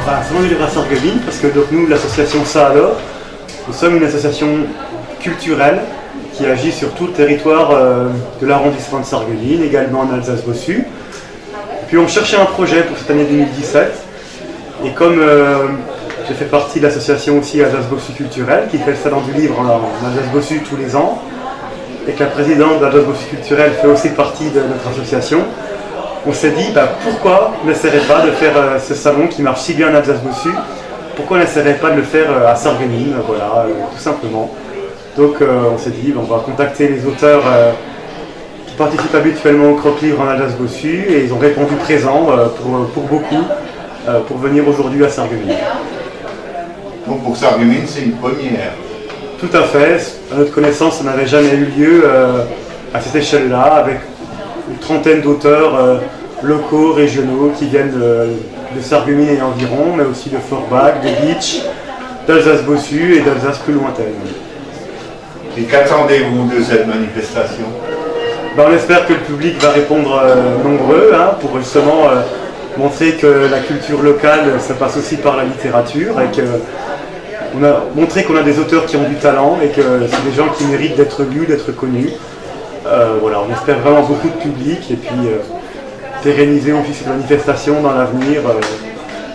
Enfin, Salon du livre à Sarreguemines, parce que donc, nous, l'association Ça alors, nous sommes une association culturelle qui agit sur tout le territoire de l'arrondissement de Sarreguemines, également en Alsace-Bossu. Puis on cherchait un projet pour cette année 2017, et comme j'ai fait partie de l'association aussi Alsace-Bossu culturelle, qui fait le salon du livre en Alsace-Bossu tous les ans, et que la présidente de l'Alsace-Bossu culturelle fait aussi partie de notre association, on s'est dit pourquoi on n'essaierait pas de faire ce salon qui marche si bien en Alsace-Bossu, pourquoi on n'essaierait pas de le faire à Sarreguemines, voilà, tout simplement. Donc on s'est dit, on va contacter les auteurs qui participent habituellement au croque-livre en Alsace-Bossu, et ils ont répondu présent pour beaucoup, pour venir aujourd'hui à Sarreguemines. Donc pour Sarreguemines, c'est une première. Tout à fait. À notre connaissance, ça n'avait jamais eu lieu à cette échelle-là, avec une trentaine d'auteurs locaux, régionaux, qui viennent de Sarreguemines et environ, mais aussi de Forbach, de Bitche, d'Alsace-Bossu et d'Alsace plus lointaine. Et qu'attendez-vous de cette manifestation? On espère que le public va répondre nombreux, pour justement montrer que la culture locale, ça passe aussi par la littérature, et que on a montré qu'on a des auteurs qui ont du talent et que c'est des gens qui méritent d'être lus, d'être connus. Voilà, on espère vraiment beaucoup de public, et puis pérenniser aussi cette manifestation dans l'avenir,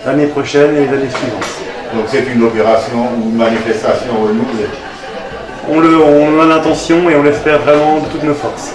l'année prochaine et les années suivantes. Donc c'est une opération ou une manifestation renouvelée? On a l'intention et on l'espère vraiment de toutes nos forces.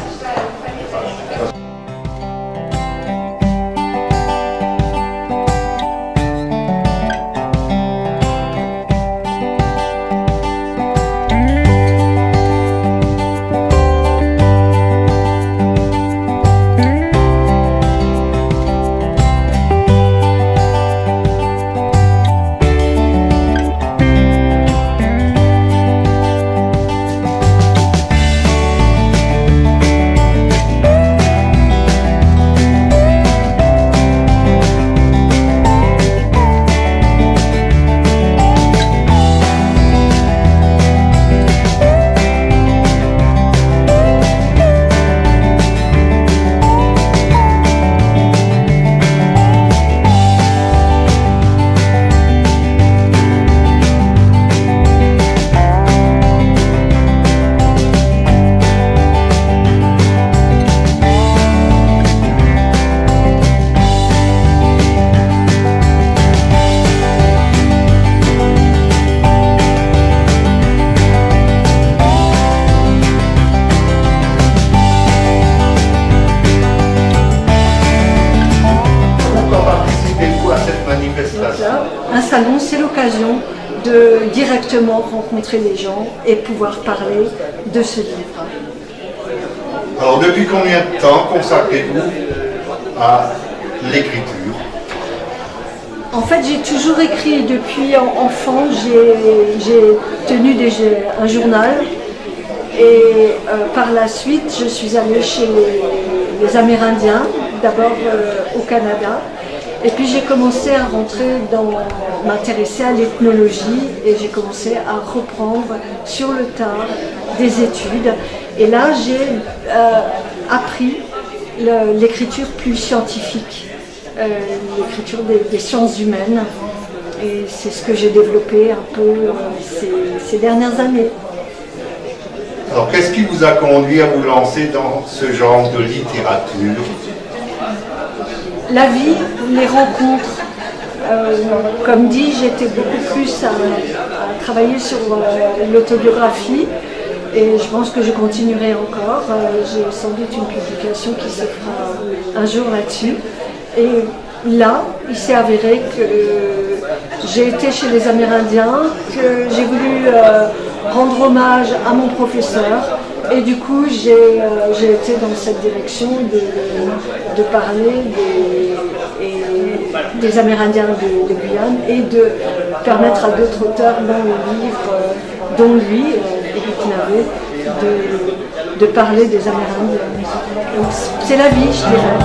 Un salon, c'est l'occasion de directement rencontrer les gens et pouvoir parler de ce livre. Alors depuis combien de temps consacrez-vous à l'écriture? En fait, j'ai toujours écrit depuis enfant. J'ai tenu un journal, et par la suite, je suis allée chez les Amérindiens, d'abord au Canada. Et puis j'ai commencé à m'intéresser à l'ethnologie, et j'ai commencé à reprendre sur le tard des études. Et là, j'ai appris l'écriture plus scientifique, l'écriture des sciences humaines. Et c'est ce que j'ai développé un peu ces dernières années. Alors qu'est-ce qui vous a conduit à vous lancer dans ce genre de littérature? La vie, les rencontres. Comme dit, j'étais beaucoup plus à travailler sur l'autobiographie, et je pense que je continuerai encore. J'ai sans doute une publication qui se fera un jour là-dessus. Et là, il s'est avéré que j'ai été chez les Amérindiens, que j'ai voulu rendre hommage à mon professeur. Et du coup, j'ai été dans cette direction de parler des Amérindiens de Guyane, et de permettre à d'autres auteurs dans le livre, dont lui, Éric Navet, de parler des Amérindiens. Donc c'est la vie, je dirais.